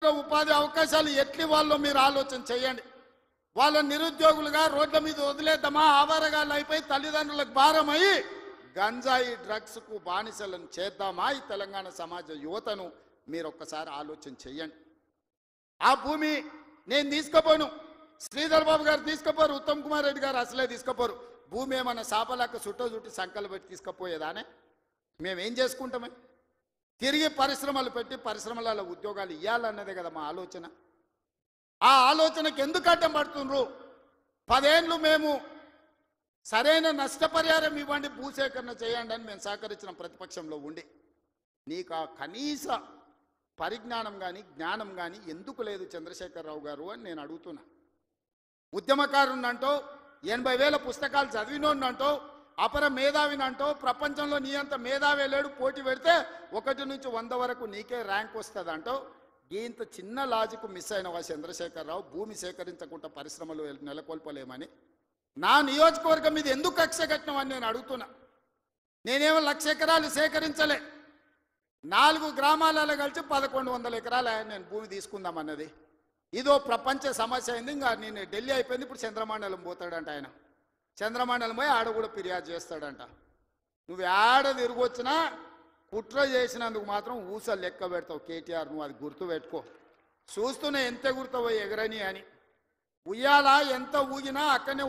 ఉపాధి అవకాశాలు ఎట్లి వాళ్ళు మీరు ఆలోచన చేయండి. వాళ్ళ నిరుద్యోగులుగా రోడ్ల మీద వదిలేద్దామా, ఆవారగాళ్ళు అయిపోయి తల్లిదండ్రులకు భారమై గంజాయి డ్రగ్స్కు బానిసలను చేద్దామా? ఈ తెలంగాణ సమాజ యువతను మీరు ఒక్కసారి ఆలోచన చెయ్యండి. ఆ భూమి నేను తీసుకుపోను, శ్రీధర్ బాబు గారు తీసుకుపోరు, ఉత్తమ్ కుమార్ రెడ్డి గారు అసలే తీసుకుపోరు. భూమి ఏమన్నా సాపలాక చుట్టి సంకలు పెట్టి తీసుకుపోయేదానే? మేమేం చేసుకుంటామే? తిరిగి పరిశ్రమలు పెట్టి పరిశ్రమలలో ఉద్యోగాలు ఇవ్వాలన్నదే కదా మా ఆలోచన. ఆ ఆలోచనకు ఎందుకు అడ్డం పడుతుండ్రు? 10 ఏళ్ళు మేము సరైన నష్టపరిహారం ఇవ్వండి, భూసేకరణ చేయండి అని మేము సహకరించిన ప్రతిపక్షంలో ఉండి నీకు ఆ కనీస పరిజ్ఞానం కానీ జ్ఞానం కానీ ఎందుకు లేదు చంద్రశేఖరరావు గారు అని నేను అడుగుతున్నా. ఉద్యమకారునంటో 80,000 పుస్తకాలు చదివినోన్నంటో అపర మేధావినంటో ప్రపంచంలో నీ అంత మేధావి లేడు, పోటీ పెడితే 1 నుంచి 100 వరకు నీకే ర్యాంక్ వస్తుంది అంటో ఇంత చిన్న లాజిక్ మిస్ అయినవా చంద్రశేఖరరావు? భూమి సేకరించకుండా పరిశ్రమలు నెలకొల్పలేమని నా నియోజకవర్గం మీద ఎందుకు కక్ష కట్టినవని నేను అడుగుతున్నా. నేనేమో 1,00,000 ఎకరాలు సేకరించలే, 4 గ్రామాలలో కలిసి 1,100 ఎకరాలు నేను భూమి తీసుకుందామన్నది. ఇదో ప్రపంచ సమస్య అయింది. ఇంకా నేను ఢిల్లీ అయిపోయింది, ఇప్పుడు చంద్రమండలం పోతాడంట ఆయన. చంద్రమండలం పోయి ఆడ కూడా ఫిర్యాదు చేస్తాడంట. నువ్వు ఆడ తిరిగి వచ్చినా కుట్ర చేసినందుకు మాత్రం ఊసలు లెక్క పెడతావు కేటీఆర్, నువ్వు అది గుర్తు పెట్టుకో. చూస్తూనే ఎంత గుర్తవో ఎగరని అని. ఉయ్యాల ఎంత ఊగినా అక్కడనే